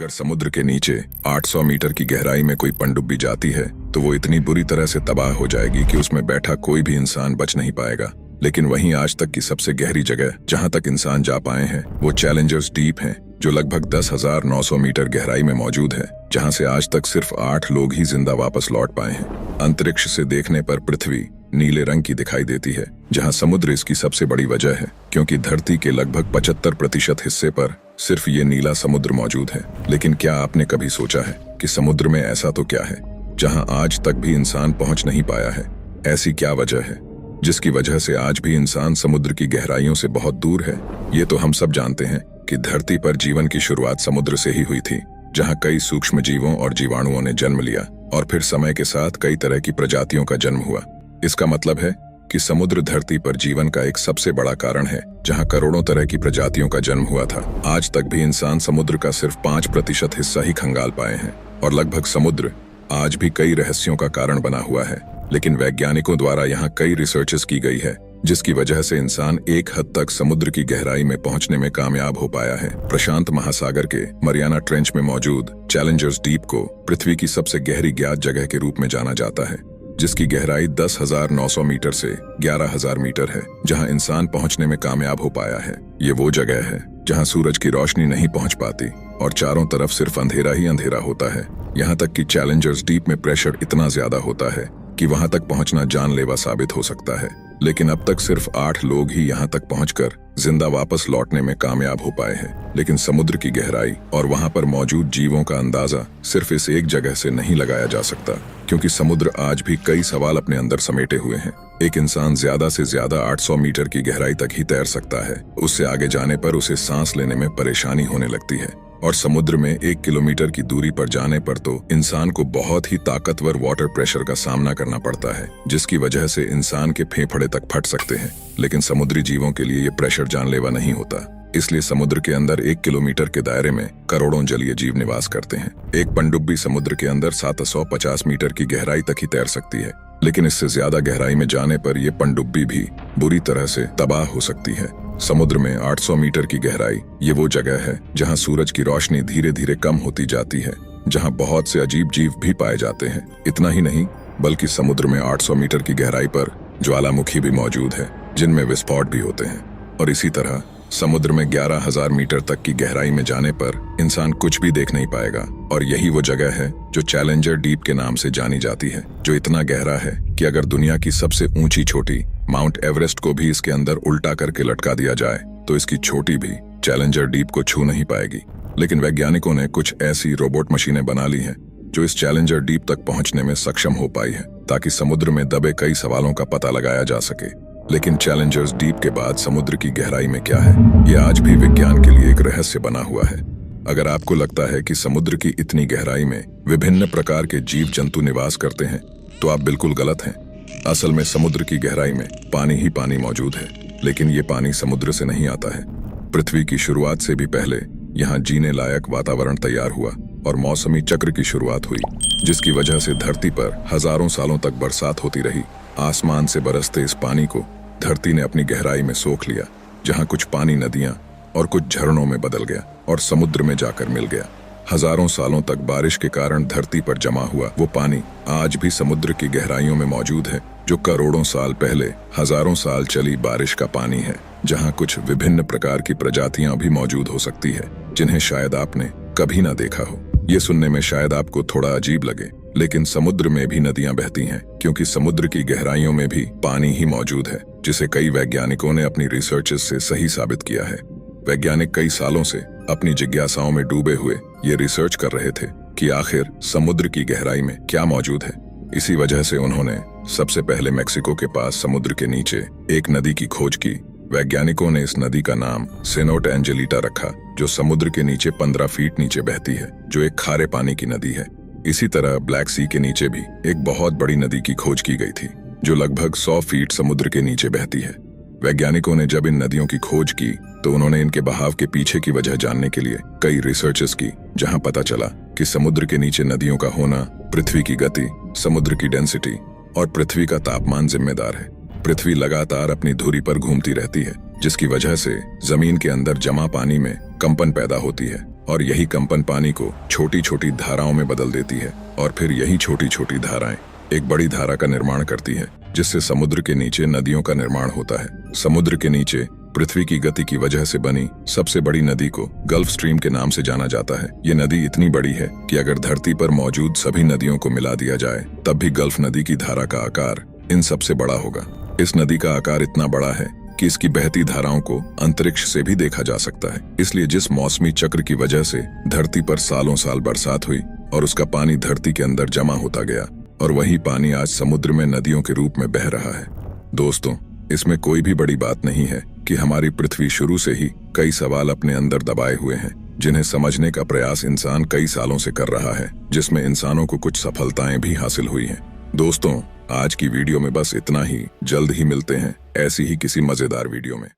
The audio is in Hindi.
अगर समुद्र के नीचे 800 मीटर की गहराई में कोई पनडुब्बी जाती है तो वो इतनी बुरी तरह से तबाह हो जाएगी कि उसमें बैठा कोई भी इंसान बच नहीं पाएगा। लेकिन वहीं आज तक की सबसे गहरी जगह जहां तक इंसान जा पाए हैं वो चैलेंजर्स डीप है, जो लगभग 10,900 मीटर गहराई में मौजूद है, जहां से आज तक सिर्फ 8 लोग ही जिंदा वापस लौट पाए हैं। अंतरिक्ष से देखने पर पृथ्वी नीले रंग की दिखाई देती है, जहां समुद्र इसकी सबसे बड़ी वजह है, क्योंकि धरती के लगभग 75% हिस्से पर सिर्फ ये नीला समुद्र मौजूद है। लेकिन क्या आपने कभी सोचा है कि समुद्र में ऐसा तो क्या है जहां आज तक भी इंसान पहुंच नहीं पाया है? ऐसी क्या वजह है जिसकी वजह से आज भी इंसान समुद्र की गहराइयों से बहुत दूर है? ये तो हम सब जानते हैं कि धरती पर जीवन की शुरुआत समुद्र से ही हुई थी, जहां कई सूक्ष्म जीवों और जीवाणुओं ने जन्म लिया और फिर समय के साथ कई तरह की प्रजातियों का जन्म हुआ। इसका मतलब है कि समुद्र धरती पर जीवन का एक सबसे बड़ा कारण है, जहां करोड़ों तरह की प्रजातियों का जन्म हुआ था। आज तक भी इंसान समुद्र का सिर्फ 5% हिस्सा ही खंगाल पाए हैं और लगभग समुद्र आज भी कई रहस्यों का कारण बना हुआ है। लेकिन वैज्ञानिकों द्वारा यहाँ कई रिसर्चेस की गई है, जिसकी वजह से इंसान एक हद तक समुद्र की गहराई में पहुंचने में कामयाब हो पाया है। प्रशांत महासागर के मरियाना ट्रेंच में मौजूद चैलेंजर्स डीप को पृथ्वी की सबसे गहरी ज्ञात जगह के रूप में जाना जाता है, जिसकी गहराई 10,900 मीटर से 11,000 मीटर है, जहां इंसान पहुंचने में कामयाब हो पाया है। ये वो जगह है जहां सूरज की रोशनी नहीं पहुंच पाती और चारों तरफ सिर्फ अंधेरा ही अंधेरा होता है। यहाँ तक कि चैलेंजर्स डीप में प्रेशर इतना ज्यादा होता है कि वहां तक पहुंचना जानलेवा साबित हो सकता है। लेकिन अब तक सिर्फ 8 लोग ही यहां तक पहुंचकर जिंदा वापस लौटने में कामयाब हो पाए हैं। लेकिन समुद्र की गहराई और वहां पर मौजूद जीवों का अंदाजा सिर्फ इस एक जगह से नहीं लगाया जा सकता, क्योंकि समुद्र आज भी कई सवाल अपने अंदर समेटे हुए हैं। एक इंसान ज्यादा से ज्यादा 800 मीटर की गहराई तक ही तैर सकता है। उससे आगे जाने पर उसे सांस लेने में परेशानी होने लगती है और समुद्र में 1 किलोमीटर की दूरी पर जाने पर तो इंसान को बहुत ही ताकतवर वाटर प्रेशर का सामना करना पड़ता है, जिसकी वजह से इंसान के फेफड़े तक फट सकते हैं। लेकिन समुद्री जीवों के लिए ये प्रेशर जानलेवा नहीं होता, इसलिए समुद्र के अंदर 1 किलोमीटर के दायरे में करोड़ों जलीय जीव निवास करते हैं। एक पनडुब्बी समुद्र के अंदर 750 मीटर की गहराई तक ही तैर सकती है, लेकिन इससे ज्यादा गहराई में जाने पर यह पनडुब्बी भी बुरी तरह से तबाह हो सकती है। समुद्र में 800 मीटर की गहराई ये वो जगह है जहां सूरज की रोशनी धीरे धीरे कम होती जाती है, जहां बहुत से अजीब जीव भी पाए जाते हैं। इतना ही नहीं, बल्कि समुद्र में 800 मीटर की गहराई पर ज्वालामुखी भी मौजूद है, जिनमें विस्फोट भी होते हैं। और इसी तरह समुद्र में 11,000 मीटर तक की गहराई में जाने पर इंसान कुछ भी देख नहीं पाएगा। और यही वो जगह है जो चैलेंजर डीप के नाम से जानी जाती है, जो इतना गहरा है कि अगर दुनिया की सबसे ऊंची चोटी माउंट एवरेस्ट को भी इसके अंदर उल्टा करके लटका दिया जाए तो इसकी चोटी भी चैलेंजर डीप को छू नहीं पाएगी। लेकिन वैज्ञानिकों ने कुछ ऐसी रोबोट मशीनें बना ली हैं जो इस चैलेंजर डीप तक पहुंचने में सक्षम हो पाई है, ताकि समुद्र में दबे कई सवालों का पता लगाया जा सके। लेकिन चैलेंजर्स डीप के बाद समुद्र की गहराई में क्या है, ये आज भी विज्ञान के लिए एक रहस्य बना हुआ है। अगर आपको लगता है कि समुद्र की इतनी गहराई में विभिन्न प्रकार के जीव जंतु निवास करते हैं, तो आप बिल्कुल गलत हैं। असल में समुद्र की गहराई में पानी ही पानी मौजूद है, लेकिन ये पानी समुद्र से नहीं आता है। पृथ्वी की शुरुआत से भी पहले यहाँ जीने लायक वातावरण तैयार हुआ और मौसमी चक्र की शुरुआत हुई, जिसकी वजह से धरती पर हजारों सालों तक बरसात होती रही। आसमान से बरसते इस पानी को धरती ने अपनी गहराई में सोख लिया, जहां कुछ पानी नदियां और कुछ झरनों में बदल गया और समुद्र में जाकर मिल गया। हजारों सालों तक बारिश के कारण धरती पर जमा हुआ वो पानी आज भी समुद्र की गहराइयों में मौजूद है, जो करोड़ों साल पहले हजारों साल चली बारिश का पानी है, जहां कुछ विभिन्न प्रकार की प्रजातियां भी मौजूद हो सकती है, जिन्हें शायद आपने कभी ना देखा हो। ये सुनने में शायद आपको थोड़ा अजीब लगे, लेकिन समुद्र में भी नदियां बहती हैं, क्योंकि समुद्र की गहराइयों में भी पानी ही मौजूद है, जिसे कई वैज्ञानिकों ने अपनी रिसर्चेस से सही साबित किया है। वैज्ञानिक कई सालों से अपनी जिज्ञासाओं में डूबे हुए ये रिसर्च कर रहे थे कि आखिर समुद्र की गहराई में क्या मौजूद है। इसी वजह से उन्होंने सबसे पहले मेक्सिको के पास समुद्र के नीचे एक नदी की खोज की। वैज्ञानिकों ने इस नदी का नाम सेनोट एंजेलिटा रखा, जो समुद्र के नीचे 15 फीट नीचे बहती है, जो एक खारे पानी की नदी है। इसी तरह ब्लैक सी के नीचे भी एक बहुत बड़ी नदी की खोज की गई थी, जो लगभग 100 फीट समुद्र के नीचे बहती है। वैज्ञानिकों ने जब इन नदियों की खोज की तो उन्होंने इनके बहाव के पीछे की वजह जानने के लिए कई रिसर्चेस की, जहां पता चला कि समुद्र के नीचे नदियों का होना पृथ्वी की गति, समुद्र की डेंसिटी और पृथ्वी का तापमान जिम्मेदार है। पृथ्वी लगातार अपनी धुरी पर घूमती रहती है, जिसकी वजह से जमीन के अंदर जमा पानी में कंपन पैदा होती है और यही कंपन पानी को छोटी छोटी धाराओं में बदल देती है और फिर यही छोटी छोटी धाराएं एक बड़ी धारा का निर्माण करती है, जिससे समुद्र के नीचे नदियों का निर्माण होता है। समुद्र के नीचे पृथ्वी की गति की वजह से बनी सबसे बड़ी नदी को गल्फ स्ट्रीम के नाम से जाना जाता है। ये नदी इतनी बड़ी है कि अगर धरती पर मौजूद सभी नदियों को मिला दिया जाए तब भी गल्फ नदी की धारा का आकार इन सबसे बड़ा होगा। इस नदी का आकार इतना बड़ा है कि इसकी बहती धाराओं को अंतरिक्ष से भी देखा जा सकता है। इसलिए जिस मौसमी चक्र की वजह से धरती पर सालों साल बरसात हुई और उसका पानी धरती के अंदर जमा होता गया और वही पानी आज समुद्र में नदियों के रूप में बह रहा है। दोस्तों, इसमें कोई भी बड़ी बात नहीं है कि हमारी पृथ्वी शुरू से ही कई सवाल अपने अंदर दबाए हुए हैं, जिन्हें समझने का प्रयास इंसान कई सालों से कर रहा है, जिसमें इंसानों को कुछ सफलताएं भी हासिल हुई हैं। दोस्तों, आज की वीडियो में बस इतना ही। जल्द ही मिलते हैं ऐसी ही किसी मजेदार वीडियो में।